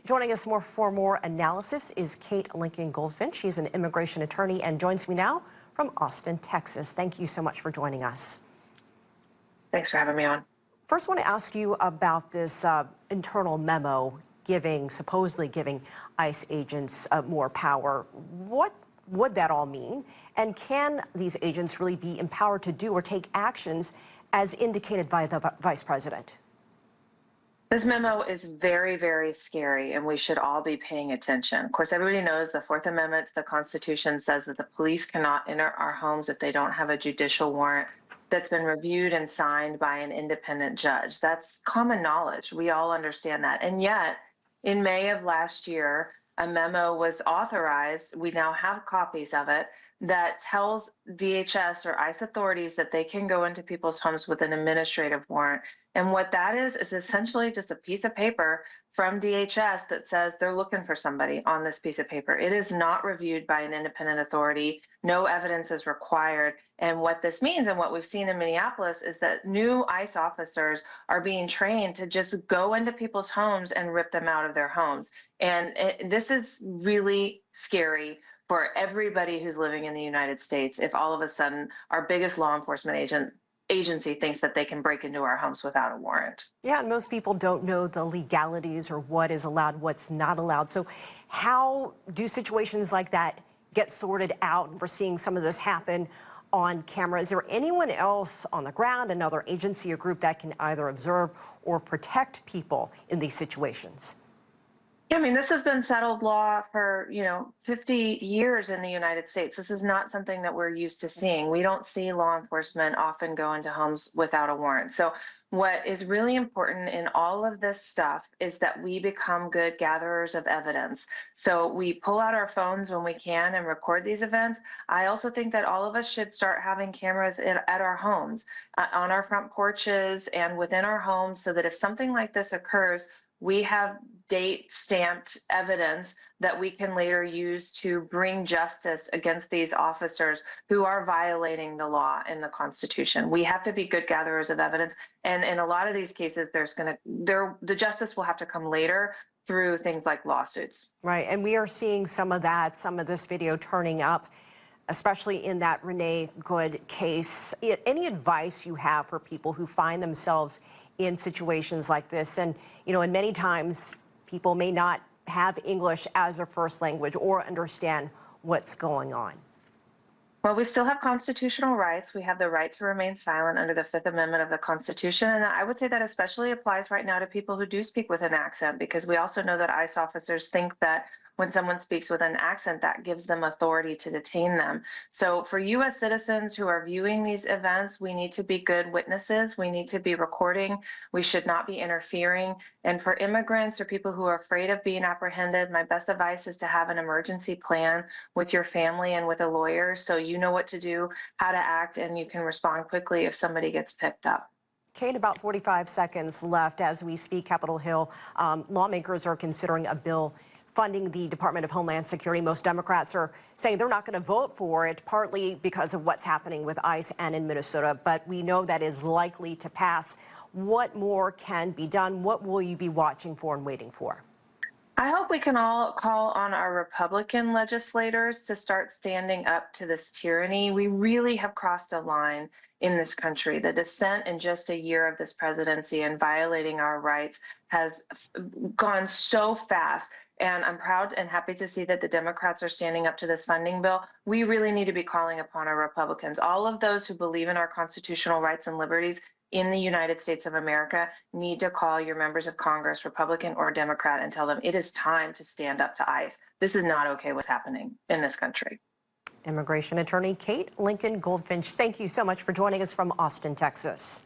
Joining us for more analysis is Kate Lincoln-Goldfinch. She's an immigration attorney and joins me now from Austin, Texas. Thank you so much for joining us. Thanks for having me on. First, I want to ask you about this internal memo supposedly giving ICE agents more power. What would that all mean? And can these agents really be empowered to do or take actions as indicated by the Vice President? This memo is very, very scary, and we should all be paying attention. Of course, everybody knows the Fourth Amendment to the Constitution says that the police cannot enter our homes if they don't have a judicial warrant that's been reviewed and signed by an independent judge. That's common knowledge. We all understand that. And yet, in May of last year, a memo was authorized, we now have copies of it, that tells DHS or ICE authorities that they can go into people's homes with an administrative warrant. And what that is essentially just a piece of paper from DHS that says they're looking for somebody on this piece of paper. It is not reviewed by an independent authority. No evidence is required. And what this means, and what we've seen in Minneapolis, is that new ICE officers are being trained to just go into people's homes and rip them out of their homes. And this is really scary for everybody who's living in the United States if all of a sudden our biggest law enforcement agency thinks that they can break into our homes without a warrant. Yeah, and most people don't know the legalities or what is allowed, what's not allowed. So how do situations like that get sorted out? And we're seeing some of this happen on camera. Is there anyone else on the ground, another agency or group that can either observe or protect people in these situations? Yeah, I mean, this has been settled law for, 50 years in the United States. This is not something that we're used to seeing. We don't see law enforcement often go into homes without a warrant. So what is really important in all of this stuff is that we become good gatherers of evidence. So we pull out our phones when we can and record these events. I also think that all of us should start having cameras at our homes, on our front porches and within our homes, so that if something like this occurs, we have date-stamped evidence that we can later use to bring justice against these officers who are violating the law and the Constitution. We have to be good gatherers of evidence, and in a lot of these cases, the justice will have to come later through things like lawsuits. Right, and we are seeing some of this video turning up, especially in that Renee Good case. Any advice you have for people who find themselves in situations like this? And, and many times people may not have English as their first language or understand what's going on. Well, we still have constitutional rights. We have the right to remain silent under the Fifth Amendment of the Constitution. And I would say that especially applies right now to people who do speak with an accent, because we also know that ICE officers think that when someone speaks with an accent, that gives them authority to detain them. So for U.S. citizens who are viewing these events, we need to be good witnesses. We need to be recording. We should not be interfering. And for immigrants or people who are afraid of being apprehended, my best advice is to have an emergency plan with your family and with a lawyer, so you know what to do, how to act, and you can respond quickly if somebody gets picked up. Kate, about 45 seconds left as we speak. Capitol Hill lawmakers are considering a bill funding the Department of Homeland Security. Most Democrats are saying they're not going to vote for it, partly because of what's happening with ICE and in Minnesota, but we know that is likely to pass. What more can be done? What will you be watching for and waiting for? I hope we can all call on our Republican legislators to start standing up to this tyranny. We really have crossed a line in this country. The descent in just a year of this presidency and violating our rights has gone so fast. And I'm proud and happy to see that the Democrats are standing up to this funding bill. We really need to be calling upon our Republicans. All of those who believe in our constitutional rights and liberties in the United States of America need to call your members of Congress, Republican or Democrat, and tell them it is time to stand up to ICE. This is not okay what's happening in this country. Immigration attorney Kate Lincoln-Goldfinch, thank you so much for joining us from Austin, Texas.